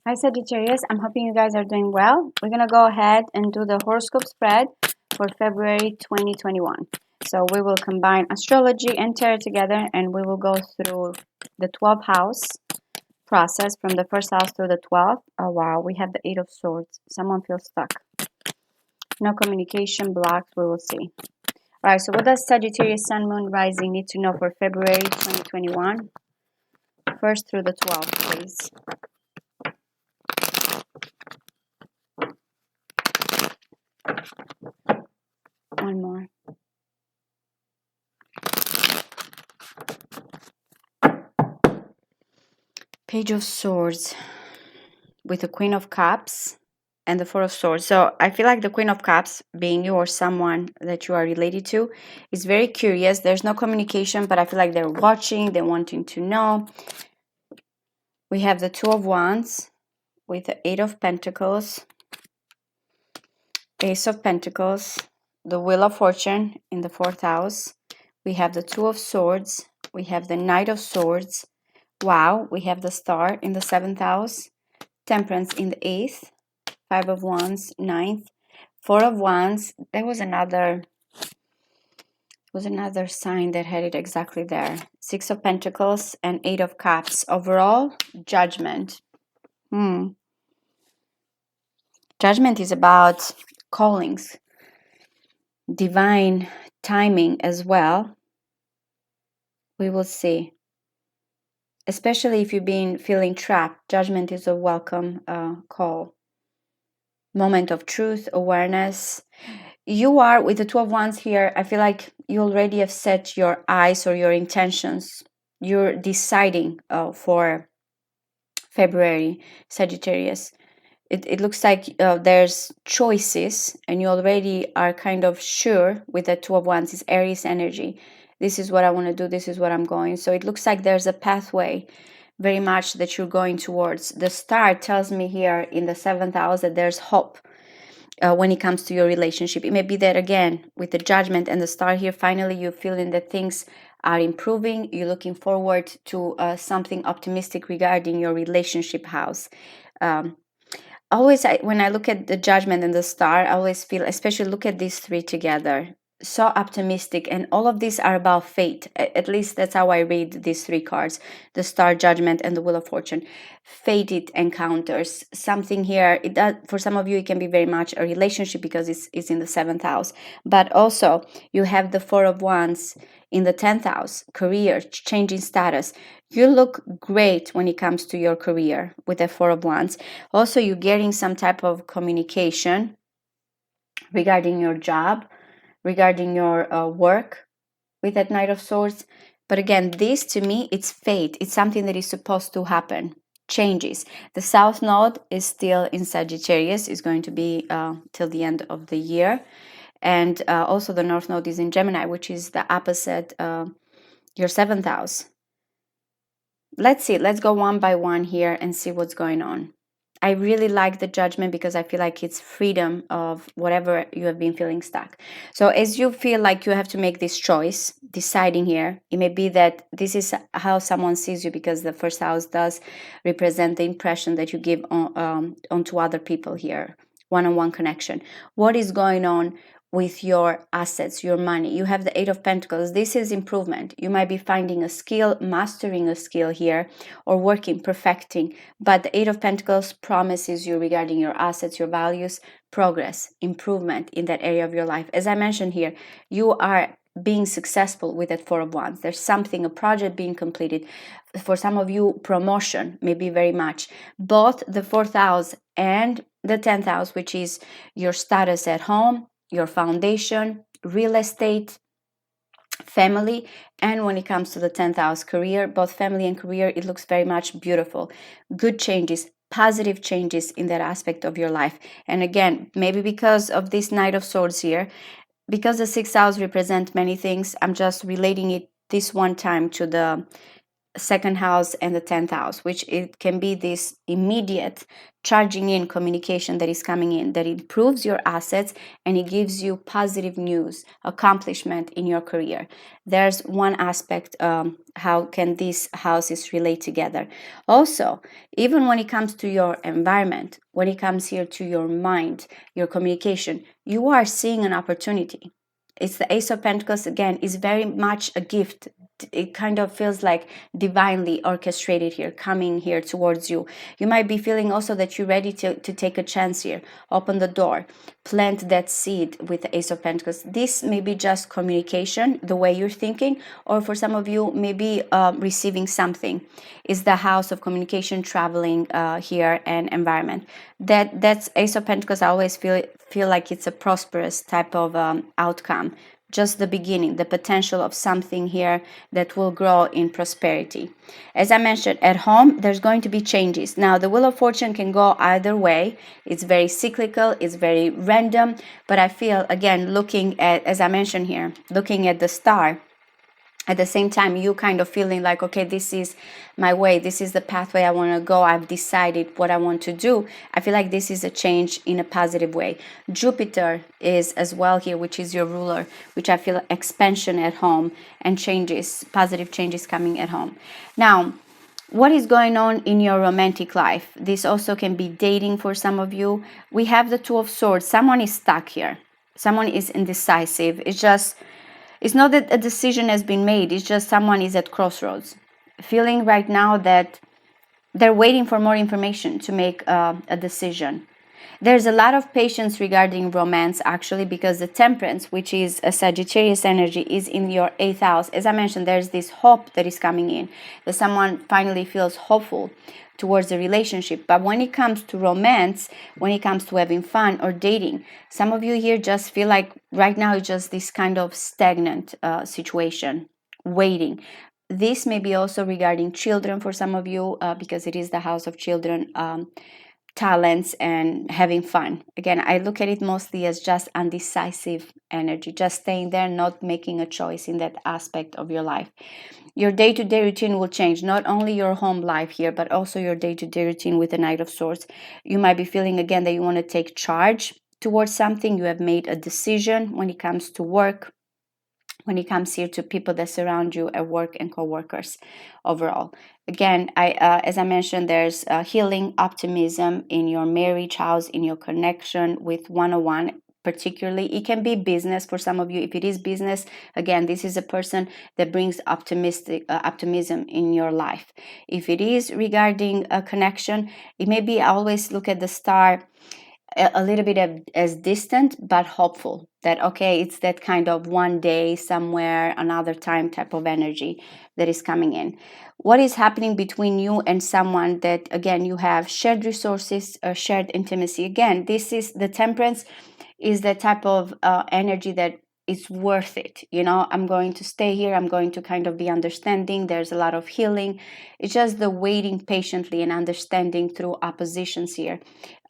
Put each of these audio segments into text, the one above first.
Hi Sagittarius, I'm hoping you guys are doing well. We're going to go ahead and do the horoscope spread for February 2021. So we will combine astrology and tarot together and we will go through the 12th house process from the first house to the 12th. Oh wow, we have the 8 of swords. Someone feels stuck. No communication blocks, we will see. Alright, so what does Sagittarius Sun, Moon, Rising need to know for February 2021? First through the 12th, please. One more. Page of Swords with the Queen of Cups and the Four of Swords. So I feel like the Queen of Cups, being you or someone that you are related to, is very curious. There's no communication, but I feel like they're watching, they're wanting to know. We have the Two of Wands with the Eight of Pentacles, Ace of Pentacles, the Wheel of Fortune in the 4th house. We have the Two of Swords. We have the Knight of Swords. Wow, we have the Star in the 7th house. Temperance in the 8th. 5 of Wands, 9th. 4 of Wands. There was another sign that had it exactly there. 6 of Pentacles and 8 of Cups. Overall, Judgment. Judgment is about callings, divine timing as well. We will see. Especially if you've been feeling trapped, Judgment is a welcome call. Moment of truth, awareness. You are, with the Two of Wands here, I feel like you already have set your eyes or your intentions. You're deciding for February, Sagittarius. It looks like there's choices and you already are kind of sure with the Two of Wands. It's Aries energy. This is what I want to do. This is what I'm going. So it looks like there's a pathway very much that you're going towards. The Star tells me here in the 7th house that there's hope when it comes to your relationship. It may be that, again, with the Judgment and the Star here, finally you're feeling that things are improving. You're looking forward to something optimistic regarding your relationship house. Always, when I look at the Judgment and the Star, I always feel, especially look at these three together, so optimistic, and all of these are about fate. At least that's how I read these three cards: the Star, Judgment, and the Wheel of Fortune. Fated encounters, something here. It does, for some of you, it can be very much a relationship because it's in the 7th house, but also you have the Four of Wands in the 10th house, career, changing status. You look great when it comes to your career with the Four of Wands. Also, you're getting some type of communication regarding your job, regarding your work with that Knight of Swords. But again, this to me, it's fate. It's something that is supposed to happen. Changes. The South Node is still in Sagittarius. It's going to be till the end of the year. And also the North Node is in Gemini, which is the opposite your 7th house. Let's see. Let's go one by one here and see what's going on. I really like the Judgment because I feel like it's freedom of whatever you have been feeling stuck. So as you feel like you have to make this choice, deciding here, it may be that this is how someone sees you, because the 1st house does represent the impression that you give onto other people here. One-on-one connection. What is going on with your assets, your money? You have the 8 of Pentacles. This is improvement. You might be finding a skill, mastering a skill here, or working, perfecting. But the 8 of Pentacles promises you regarding your assets, your values, progress, improvement in that area of your life. As I mentioned here, you are being successful with that Four of Wands. There's something, a project being completed. For some of you, promotion, maybe very much. Both the 4th house and the 10th house, which is your status at home, your foundation, real estate, family, and when it comes to the 10th house, career, both family and career, it looks very much beautiful. Good changes, positive changes in that aspect of your life. And again, maybe because of this Knight of Swords here, because the 6th house represents many things, I'm just relating it this one time to the second house and the 10th house, which it can be this immediate charging in communication that is coming in, that improves your assets and it gives you positive news, accomplishment in your career. There's one aspect, how can these houses relate together. Also, even when it comes to your environment, when it comes here to your mind, your communication, you are seeing an opportunity. It's the Ace of Pentacles again, is very much a gift. It kind of feels like divinely orchestrated here, coming here towards you. You might be feeling also that you're ready to take a chance here, open the door, plant that seed with the Ace of Pentacles. This may be just communication, the way you're thinking, or for some of you, maybe receiving something. Is the house of communication, traveling here, and environment. That's Ace of Pentacles. I always feel like it's a prosperous type of outcome. Just the beginning, the potential of something here that will grow in prosperity. As I mentioned, at home, there's going to be changes. Now, the Wheel of Fortune can go either way. It's very cyclical, it's very random, but I feel, again, looking at, as I mentioned here, looking at the star, at the same time, you kind of feeling like, okay, this is my way. This is the pathway I want to go. I've decided what I want to do. I feel like this is a change in a positive way. Jupiter is as well here, which is your ruler, which I feel expansion at home and changes, positive changes coming at home. Now, what is going on in your romantic life? This also can be dating for some of you. We have the Two of Swords. Someone is stuck here. Someone is indecisive. It's not that a decision has been made, it's just someone is at crossroads, feeling right now that they're waiting for more information to make a decision. There's a lot of patience regarding romance, actually, because the Temperance, which is a Sagittarius energy, is in your 8th house. As I mentioned, there's this hope that is coming in, that someone finally feels hopeful towards the relationship. But when it comes to romance, when it comes to having fun or dating, some of you here just feel like right now it's just this kind of stagnant situation, waiting. This may be also regarding children for some of you, because it is the house of children, talents, and having fun. Again, I look at it mostly as just undecisive energy, just staying there, not making a choice in that aspect of your life. Your day-to-day routine will change, not only your home life here, but also your day-to-day routine with the Knight of Swords. You might be feeling again that you want to take charge towards something. You have made a decision when it comes to work, when it comes here to people that surround you at work and co-workers overall. Again, as I mentioned, there's healing, optimism in your marriage house, in your connection with 101. Particularly, it can be business for some of you. If it is business, again, this is a person that brings optimism in your life. If it is regarding a connection, it may be, I always look at the star a little bit as distant but hopeful, that okay, it's that kind of one day somewhere another time type of energy that is coming in. What is happening between you and someone that, again, you have shared resources or shared intimacy? Again, this is the Temperance, is the type of energy that it's worth it. I'm going to stay here, I'm going to kind of be understanding. There's a lot of healing. It's just the waiting patiently and understanding through oppositions here.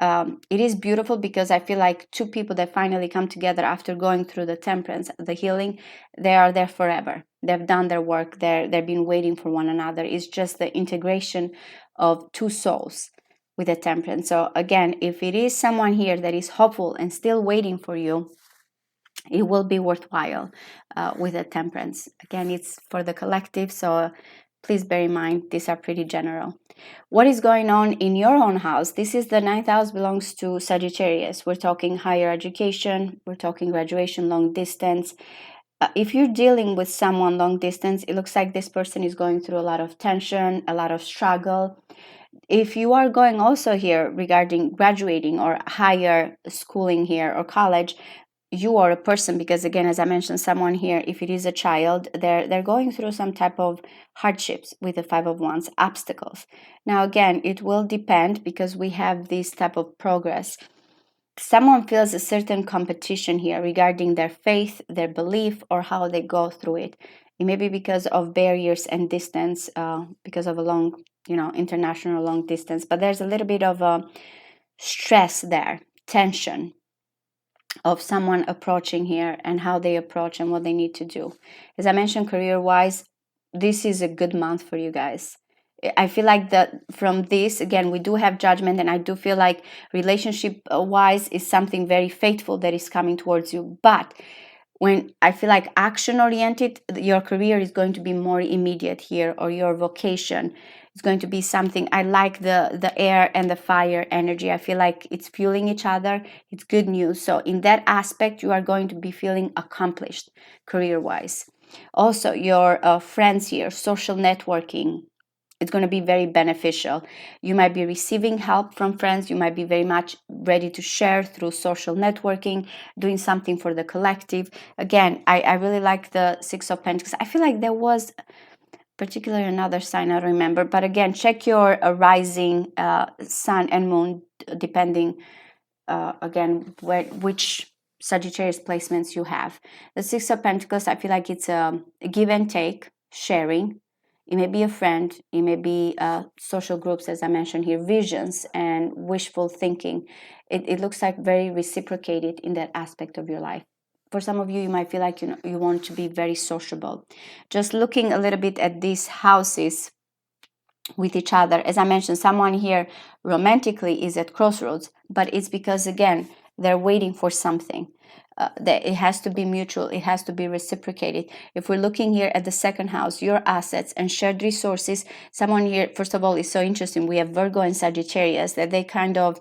It is beautiful because I feel like two people that finally come together after going through the Temperance, the healing, they are there forever. They've done their work. They've been waiting for one another. It's just the integration of two souls with the Temperance. So again, if it is someone here that is hopeful and still waiting for you, it will be worthwhile with the Temperance. Again, it's for the collective, so please bear in mind these are pretty general. What is going on in your own house? This is the 9th house, belongs to Sagittarius. We're talking higher education, we're talking graduation, long distance. If you're dealing with someone long distance, it looks like this person is going through a lot of tension, a lot of struggle. If you are going also here regarding graduating or higher schooling here or college, you are a person, because again, as I mentioned, someone here, if it is a child, they're going through some type of hardships with the Five of Wands, obstacles. Now again, it will depend, because we have this type of progress. Someone feels a certain competition here regarding their faith, their belief, or how they go through it. It may be because of barriers and distance, because of a long, international long distance, but there's a little bit of a stress there, tension of someone approaching here and how they approach and what they need to do. As I mentioned, career-wise, this is a good month for you guys. I feel like that from this, again, we do have judgment, and I do feel like relationship wise is something very faithful that is coming towards you. But when I feel like action oriented, your career is going to be more immediate here, or your vocation is going to be something. I like the air and the fire energy. I feel like it's fueling each other. It's good news. So in that aspect, you are going to be feeling accomplished career wise. Also, your friends here, social networking, it's going to be very beneficial. You might be receiving help from friends. You might be very much ready to share through social networking, doing something for the collective. Again, I really like the Six of Pentacles. I feel like there was particularly another sign, I don't remember. But again, check your rising sun and moon, depending, again, which Sagittarius placements you have. The Six of Pentacles, I feel like it's a give and take, sharing. It may be a friend, it may be social groups, as I mentioned here, visions and wishful thinking. It looks like very reciprocated in that aspect of your life. For some of you, you might feel like you want to be very sociable. Just looking a little bit at these houses with each other, as I mentioned, someone here romantically is at crossroads, but it's because, again, they're waiting for something. That it has to be mutual, it has to be reciprocated. If we're looking here at the second house, your assets and shared resources, someone here, first of all, is so interesting. We have Virgo and Sagittarius, that they kind of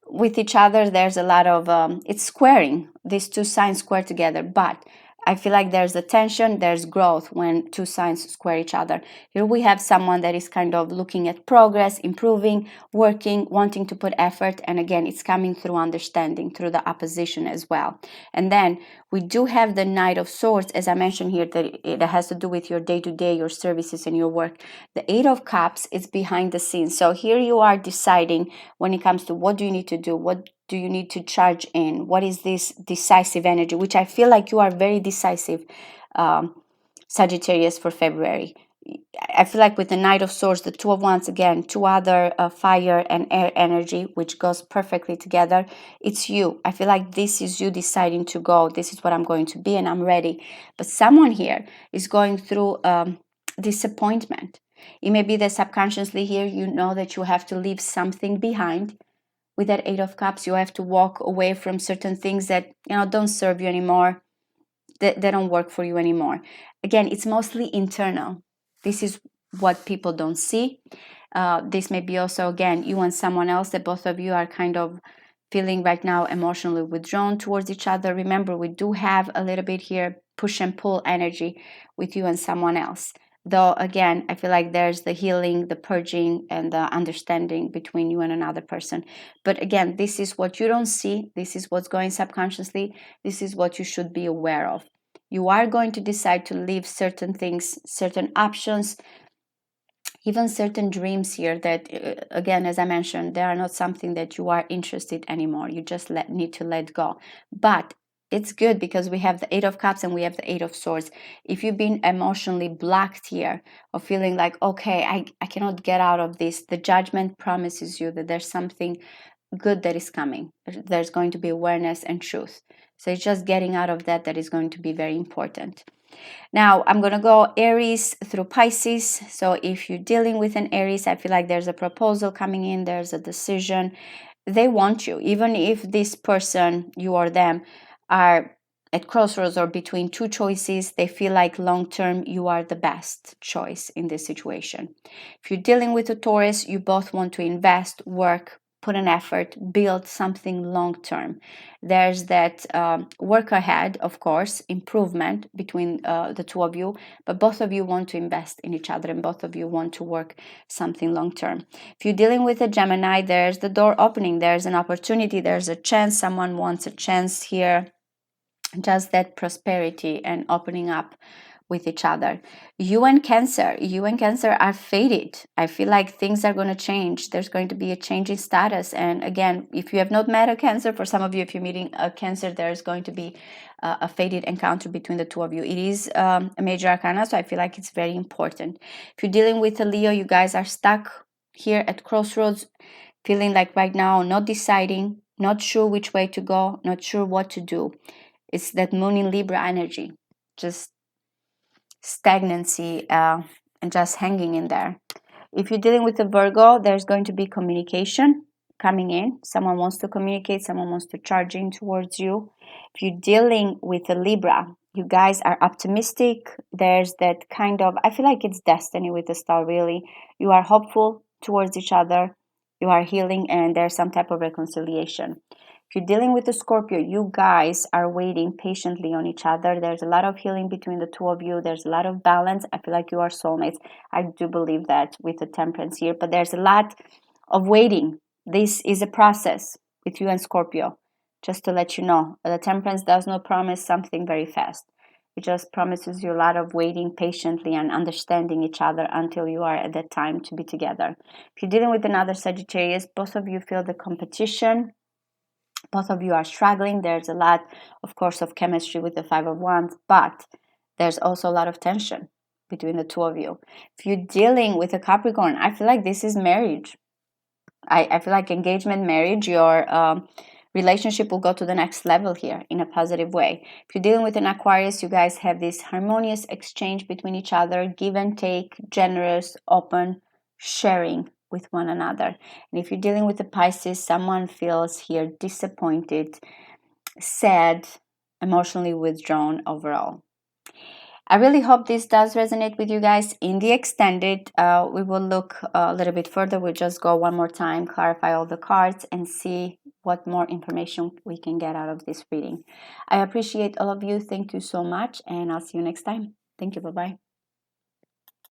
with each other, there's a lot of it's squaring, these two signs square together. But I feel like there's a tension, there's growth when two signs square each other. Here we have someone that is kind of looking at progress, improving, working, wanting to put effort. And again, it's coming through understanding, through the opposition as well. And then we do have the Knight of Swords, as I mentioned here, that it has to do with your day-to-day, your services and your work. The Eight of Cups is behind the scenes. So here you are deciding when it comes to what do you need to do, what do you need to charge in, what is this decisive energy, which I feel like you are very decisive, Sagittarius, for February. I feel like with the Knight of Swords, the Two of Wands, again, two other fire and air energy, which goes perfectly together. It's you. I feel like this is you deciding to go. This is what I'm going to be, and I'm ready. But someone here is going through disappointment. It may be that subconsciously here, you know that you have to leave something behind. With that Eight of Cups, you have to walk away from certain things that don't serve you anymore. They don't work for you anymore. Again, it's mostly internal. This is what people don't see. This may be also, again, you and someone else, that both of you are kind of feeling right now emotionally withdrawn towards each other. Remember, we do have a little bit here push and pull energy with you and someone else. Though, again, I feel like there's the healing, the purging, and the understanding between you and another person. But again, this is what you don't see. This is what's going subconsciously. This is what you should be aware of. You are going to decide to leave certain things, certain options, even certain dreams here that, again, as I mentioned, they are not something that you are interested anymore. You just need to let go. But it's good because we have the Eight of Cups and we have the Eight of Swords. If you've been emotionally blocked here, or feeling like, okay, I cannot get out of this, the Judgment promises you that there's something good that is coming. There's going to be awareness and truth. So it's just getting out of that is going to be very important. Now, I'm going to go Aries through Pisces. So if you're dealing with an Aries, I feel like there's a proposal coming in, there's a decision. They want you, even if this person, you or them, are at crossroads or between two choices, they feel like long-term you are the best choice in this situation. If you're dealing with a Taurus, you both want to invest, work, put an effort, build something long-term. There's that work ahead, of course, improvement between the two of you, but both of you want to invest in each other and both of you want to work something long-term. If you're dealing with a Gemini, there's the door opening, there's an opportunity, there's a chance, someone wants a chance here. Just that prosperity and opening up with each other. You and Cancer are fated. I feel like things are going to change. There's going to be a change in status. And again, if you have not met a Cancer, for some of you, if you're meeting a Cancer, there's going to be a fated encounter between the two of you. It is a major arcana, so I feel like it's very important. If you're dealing with a Leo, you guys are stuck here at crossroads, feeling like right now not deciding, not sure which way to go, not sure what to do. It's that Moon in Libra energy, just stagnancy, and just hanging in there. If you're dealing with a Virgo, there's going to be communication coming in. Someone wants to communicate, someone wants to charge in towards you. If you're dealing with a Libra, you guys are optimistic. There's that kind of, I feel like it's destiny with the star, really. You are hopeful towards each other, you are healing, and there's some type of reconciliation. If you're dealing with a Scorpio, you guys are waiting patiently on each other. There's a lot of healing between the two of you. There's a lot of balance. I feel like you are soulmates. I do believe that with the Temperance here, but there's a lot of waiting. This is a process with you and Scorpio. Just to let you know, the Temperance does not promise something very fast. It just promises you a lot of waiting patiently and understanding each other until you are at that time to be together. If you're dealing with another Sagittarius, both of you feel the competition. Both of you are struggling. There's a lot, of course, of chemistry with the Five of Wands, but there's also a lot of tension between the two of you. If you're dealing with a Capricorn, I feel like this is marriage. I feel like engagement, marriage, your relationship will go to the next level here in a positive way. If you're dealing with an Aquarius, you guys have this harmonious exchange between each other, give and take, generous, open, sharing with one another. And if you're dealing with a Pisces, someone feels here disappointed, sad, emotionally withdrawn overall. I really hope this does resonate with you guys. In the extended, we will look a little bit further. We'll just go one more time, clarify all the cards, and see what more information we can get out of this reading. I appreciate all of you. Thank you so much, and I'll see you next time. Thank you. Bye-bye.